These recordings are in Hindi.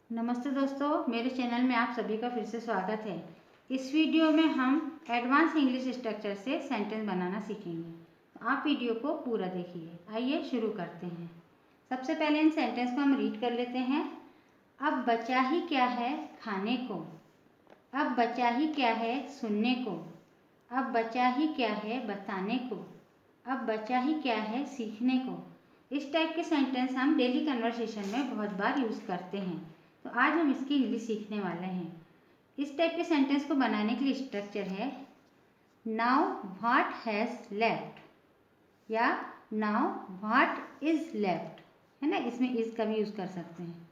नमस्ते दोस्तों, मेरे चैनल में आप सभी का फिर से स्वागत है। इस वीडियो में हम एडवांस इंग्लिश स्ट्रक्चर से सेंटेंस बनाना सीखेंगे। तो आप वीडियो को पूरा देखिए। आइए शुरू करते हैं। सबसे पहले इन सेंटेंस को हम रीड कर लेते हैं। अब बचा ही क्या है खाने को, अब बचा ही क्या है सुनने को, अब बचा ही क्या है बताने को, अब बचा ही क्या है सीखने को। इस टाइप के सेंटेंस हम डेली कन्वर्सेशन में बहुत बार यूज़ करते हैं। तो आज हम इसकी इंग्लिश सीखने वाले हैं। इस टाइप के सेंटेंस को बनाने के लिए स्ट्रक्चर है नाउ व्हाट हैज़ लेफ्ट या नाउ व्हाट इज लेफ्ट, है ना। इसमें इज का भी यूज़ कर सकते हैं।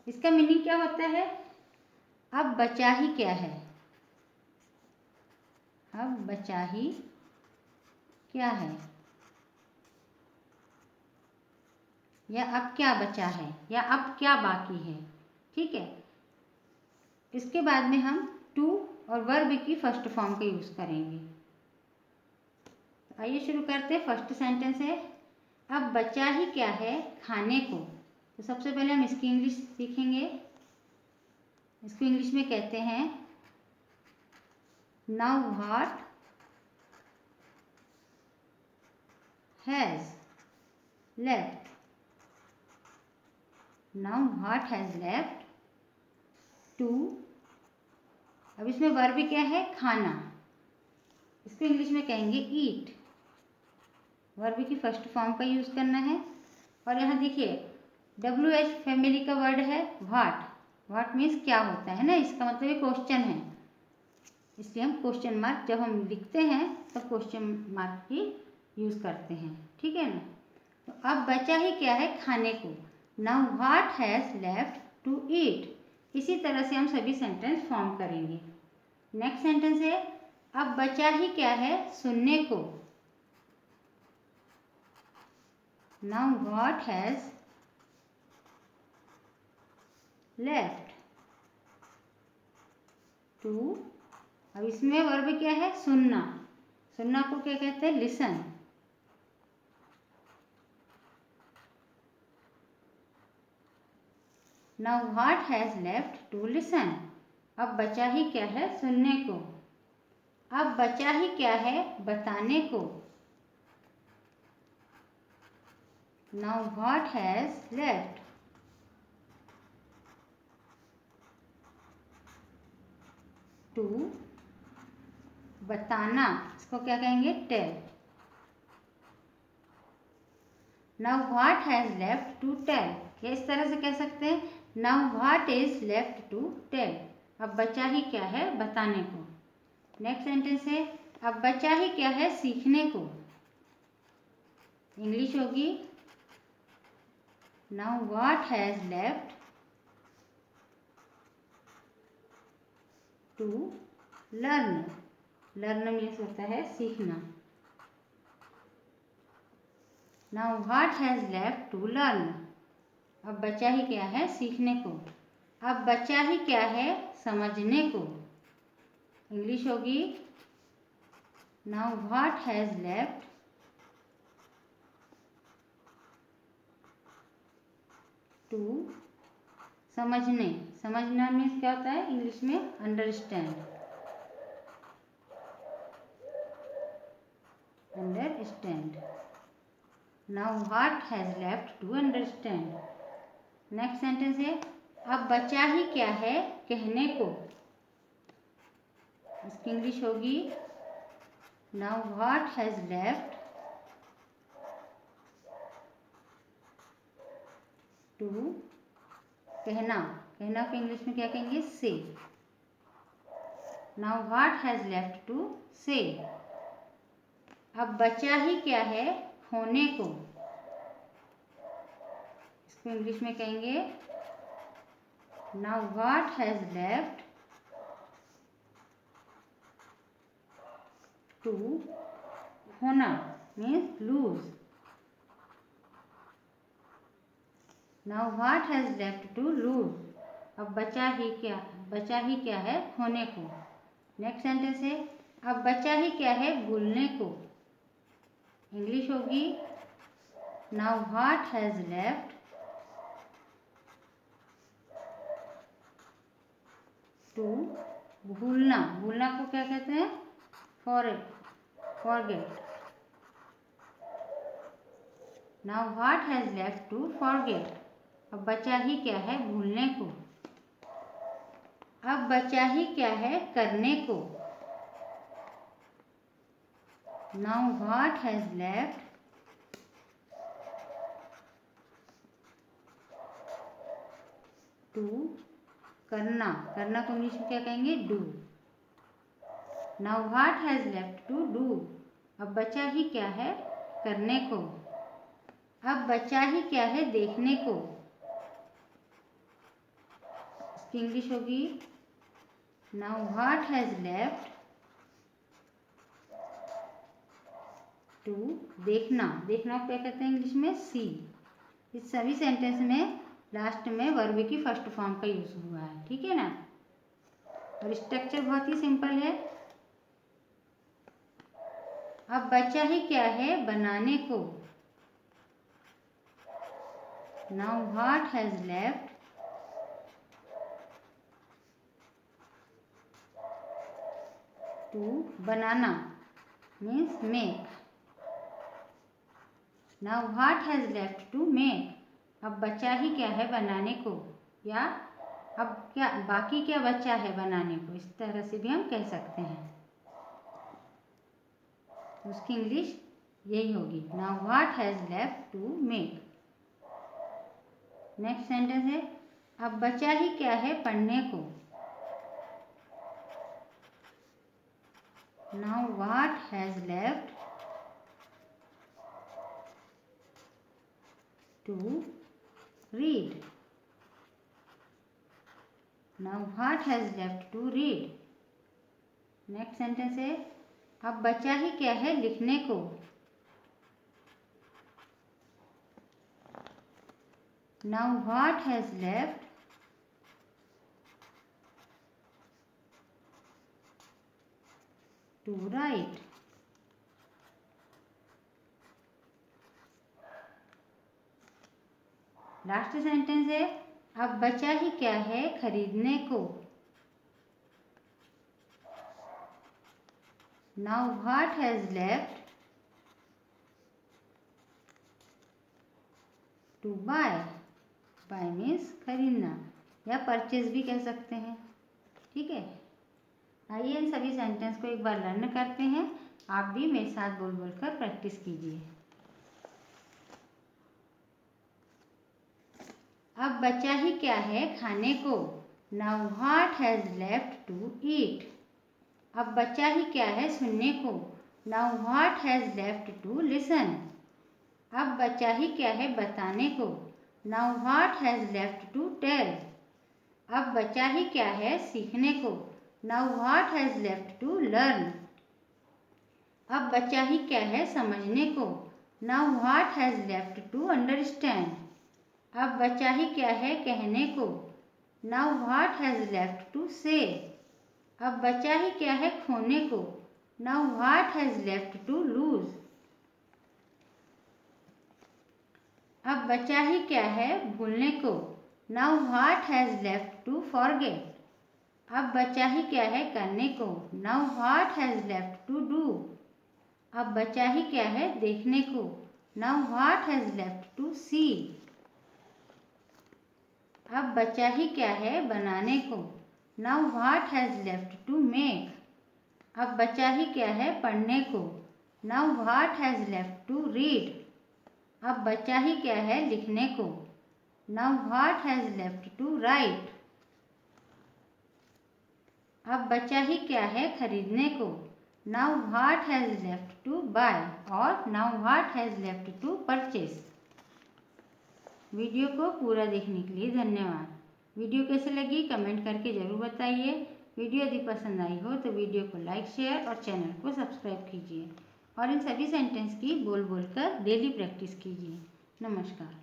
इसका मीनिंग क्या होता है? अब बचा ही क्या है, अब बचा ही क्या है, या अब क्या बचा है, या अब क्या बाकी है। ठीक है। इसके बाद में हम टू और वर्ब की फर्स्ट फॉर्म का यूज़ करेंगे। आइए शुरू करते हैं। फर्स्ट सेंटेंस है अब बचा ही क्या है खाने को। तो सबसे पहले हम इसकी इंग्लिश सीखेंगे। इसको इंग्लिश में कहते हैं now what has left, now what has left to. अब इसमें वर्ब क्या है? खाना। इसको इंग्लिश में कहेंगे ईट। वर्ब की फर्स्ट फॉर्म का यूज़ करना है। और यहाँ देखिए WH फैमिली का वर्ड है व्हाट। व्हाट मीन्स क्या होता है ना, इसका मतलब ये क्वेश्चन है, इसलिए हम क्वेश्चन मार्क जब हम लिखते हैं तब क्वेश्चन मार्क ही यूज़ करते हैं। ठीक है ना। तो अब बचा ही क्या है खाने को, now what has left to eat. इसी तरह से हम सभी सेंटेंस फॉर्म करेंगे। नेक्स्ट सेंटेंस है अब बचा ही क्या है सुनने को, now what has left to. अब इसमें वर्ब क्या है? सुनना। सुनना को क्या कहते हैं? Listen. Now what has left to listen. अब बचा ही क्या है सुनने को, अब बचा ही क्या है बताने को, now what has left to बताना। इसको क्या कहेंगे? Tell. Now what has left to tell, या इस तरह से कह सकते हैं now what is left to tell. अब बचा ही क्या है बताने को। नेक्स्ट सेंटेंस है अब बचा ही क्या है सीखने को। इंग्लिश होगी now what has left to learn. Learn means होता है सीखना। Now what has left to learn. अब बचा ही क्या है सीखने को। अब बचा ही क्या है समझने को। इंग्लिश होगी now what has left to समझने। समझना मीन्स क्या होता है इंग्लिश में? Understand. Understand. Now what has left to understand. Next sentence है अब बचा ही क्या है कहने को। इसकी इंग्लिश होगी now what has left to कहना। कहना को इंग्लिश में क्या कहेंगे? Say. Now what has left to से। अब बचा ही क्या है होने को। इसको इंग्लिश में कहेंगे now what has left to होना means lose. Now what has left to lose. अब बचा ही क्या है होने को। नेक्स्ट सेंटेंस है अब बचा ही क्या है भूलने को। इंग्लिश होगी now what has left to भूलना, भूलना को क्या कहते हैं? Forget. Now what has left to forget, अब बचा ही क्या है भूलने को, अब बचा ही क्या है करने को। Now what has left to करना, करना को इंग्लिश में क्या कहेंगे? Do. Now what has left to do, अब बचा ही क्या है करने को, अब बचा ही क्या है देखने को। इसकी इंग्लिश होगी now what has left to देखना, देखना को क्या कहते हैं इंग्लिश में? सी। इस सभी सेंटेंस में लास्ट में वर्ब की फर्स्ट फॉर्म का यूज हुआ है, ठीक है ना। और स्ट्रक्चर बहुत ही सिंपल है। अब बचा ही क्या है बनाने को, now what has left to बनाना means make. Now what has left to make, अब बचा ही क्या है बनाने को, या अब क्या बाकी क्या बचा है बनाने को, इस तरह से भी हम कह सकते हैं। उसकी इंग्लिश यही होगी now what has left to make. Next sentence है अब बचा ही क्या है पढ़ने को, now what has left to read, now what has left to read. Next sentence है अब बचा ही क्या है लिखने को, now what has left to write. Last sentence है अब बचा ही क्या है खरीदने को, now what has left to buy, buy means खरीदना या परचेज भी कह सकते हैं, ठीक है। आइए इन सभी सेंटेंस को एक बार लर्न करते हैं, आप भी मेरे साथ बोल बोल कर प्रैक्टिस कीजिए। अब बचा ही क्या है खाने को, now what has left to eat. अब बचा ही क्या है सुनने को, now what has left to listen. अब बचा ही क्या है बताने को, now what has left to tell. अब बचा ही क्या है सीखने को, now what has left to learn. अब बचा ही क्या है समझने को, now what has left to understand. अब बचा ही क्या है कहने को, now what has left to से। अब बचा ही क्या है खोने को, now what has left to lose. अब बचा ही क्या है भूलने को, now what has left to forget. अब बचा ही क्या है करने को, now what has left to do. अब बचा ही क्या है देखने को, now what has left to see. अब बचा ही क्या है बनाने को, now what has left to make. अब बचा ही क्या है पढ़ने को, now what has left to read. अब बचा ही क्या है लिखने को, now what has left to write. अब बचा ही क्या है खरीदने को, now what has left to buy और now what has left to purchase. Video को पूरा देखने के लिए धन्यवाद। वीडियो कैसे लगी कमेंट करके ज़रूर बताइए। वीडियो यदि पसंद आई हो तो वीडियो को लाइक शेयर और चैनल को सब्सक्राइब कीजिए और इन सभी सेंटेंस की बोल बोल कर डेली प्रैक्टिस कीजिए। नमस्कार।